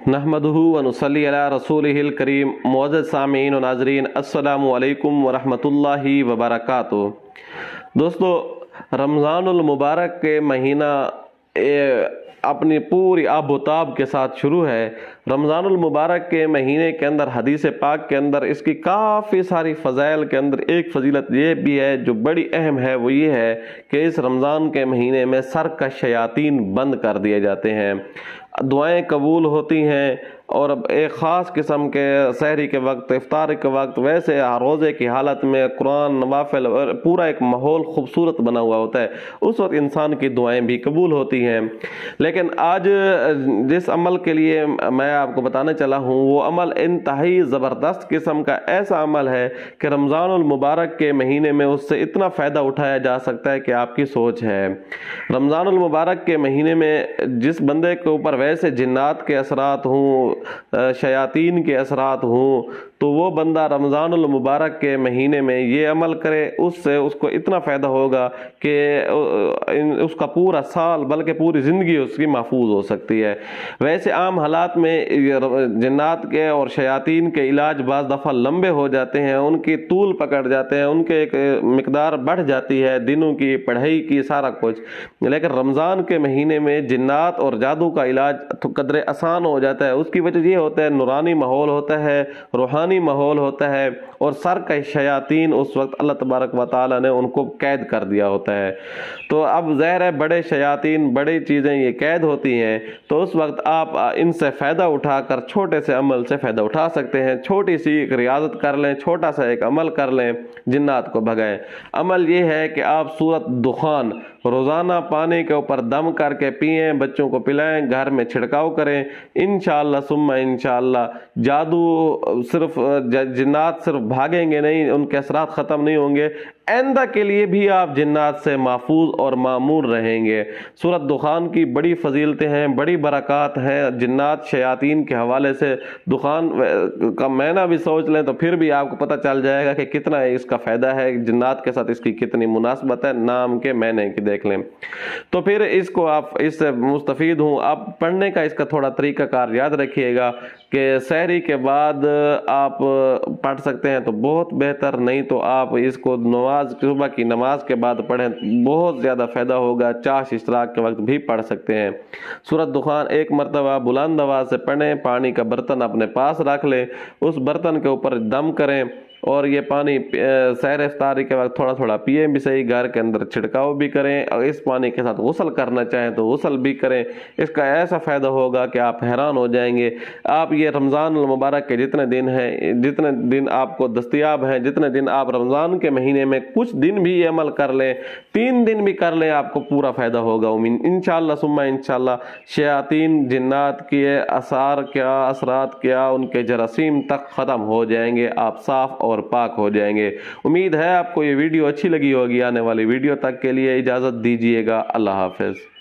नहमदुहु व नुसल्ली अला रसूलिहिल करीम। मुअज़्ज़ज़ सामीन व नाज़रीन, अस्सलामु अलैकुम व रहमतुल्लाहि व बरकातुहू। दोस्तों, रमज़ानुल मुबारक के महीना अपनी पूरी आबोताब के साथ शुरू है। रमज़ानुल मुबारक के महीने के अंदर हदीस पाक के अंदर इसकी काफ़ी सारी फ़ज़ाइल के अंदर एक फ़जीलत ये भी है जो बड़ी अहम है, वो ये है कि इस रमज़ान के महीने में सरकश शयातीन बंद कर दिए जाते हैं, दुआएं कबूल होती हैं और एक ख़ास किस्म के सहरी के वक्त, इफ्तार के वक्त, वैसे रोज़े की हालत में कुरान नवाफिल और पूरा एक माहौल खूबसूरत बना हुआ होता है। उस वक्त इंसान की दुआएं भी कबूल होती हैं। लेकिन आज जिस अमल के लिए मैं आपको बताने चला हूँ वो अमल इंतहाई ज़बरदस्त किस्म का ऐसा अमल है कि रमज़ानुल मुबारक के महीने में उससे इतना फ़ायदा उठाया जा सकता है कि आपकी सोच है। रमज़ानुल मुबारक के महीने में जिस बंदे के ऊपर वैसे जिन्नात के असरात हों, शयातीन के असरात हों, तो वो बंदा रमज़ानुल मुबारक के महीने में ये अमल करे, उससे उसको इतना फ़ायदा होगा कि उसका पूरा साल बल्कि पूरी ज़िंदगी उसकी महफूज हो सकती है। वैसे आम हालात में जिन्नात के और शयातीन के इलाज बाज़ दफ़ा लंबे हो जाते हैं, उनकी तूल पकड़ जाते हैं, उनके एक मिकदार बढ़ जाती है, दिनों की, पढ़ाई की, सारा कुछ। लेकिन रमज़ान के महीने में जिन्नात और जादू का इलाज तो कदरे आसान हो जाता है। उसकी वजह ये होता है नूरानी माहौल होता है, रूहानी माहौल होता है और सर का शयातीन उस वक्त अल्लाह तबारक व तआला ने उनको कैद कर दिया होता है। तो अब ज़ाहिर है बड़े शयातीन, बड़ी चीज़ें ये कैद होती हैं, तो उस वक्त आप इनसे फ़ायदा उठाकर छोटे से अमल से फ़ायदा उठा सकते हैं। छोटी सी एक रियाज़त कर लें, छोटा सा एक अमल कर लें, जिन्नात को भगाएं। अमल ये है कि आप सूरत दुखान रोज़ाना पानी के ऊपर दम करके पिएं, बच्चों को पिलाएं, घर में छिड़काव करें। इंशाअल्लाह सुम्मा इंशाअल्लाह जादू सिर्फ जिन्नात सिर्फ भागेंगे नहीं, उनके असरात ख़त्म नहीं होंगे, आइंदा के लिए भी आप जिन्नात से महफूज और मामूर रहेंगे। सूरत दुखान की बड़ी फजीलतें हैं, बड़ी बरक़ात हैं जिन्नात शयातीन के हवाले से। दुखान का महीना भी सोच लें तो फिर भी आपको पता चल जाएगा कि कितना इसका फ़ायदा है, जिन्नात के साथ इसकी कितनी मुनासबत है, नाम के महीने की देख लें। तो फिर इसको आप इससे मुस्तफ़ीद हूँ। आप पढ़ने का इसका थोड़ा तरीक़ाकार याद रखिएगा कि सहरी के बाद आप पढ़ सकते हैं तो बहुत बेहतर, नहीं तो आप इसको सुबह की नमाज के बाद पढ़ें, बहुत ज़्यादा फ़ायदा होगा। चाश इश्तराक के वक्त भी पढ़ सकते हैं। सूरत दुखान एक मरतबा बुलंद आवाज़ से पढ़ें, पानी का बर्तन अपने पास रख लें, उस बर्तन के ऊपर दम करें और ये पानी सहर इफ्तारी के वक्त थोड़ा थोड़ा पिए भी सही, घर के अंदर छिड़काव भी करें और इस पानी के साथ गुस्ल करना चाहें तो गुस्ल भी करें। इसका ऐसा फ़ायदा होगा कि आप हैरान हो जाएंगे। आप ये रमज़ान मुबारक के जितने दिन हैं, जितने दिन आपको दस्तयाब हैं, जितने दिन आप रमज़ान के महीने में कुछ दिन भी ये अमल कर लें, 3 दिन भी कर लें, आपको पूरा फ़ायदा होगा इंशाअल्लाह सुम्मा इंशाअल्लाह। शयातीन जिन्नात के आसार क्या, असरात क्या, उनके जरासीम तक ख़त्म हो जाएंगे, आप साफ़ और पाक हो जाएंगे। उम्मीद है आपको ये वीडियो अच्छी लगी होगी। आने वाली वीडियो तक के लिए इजाज़त दीजिएगा। अल्लाह हाफ़िज़।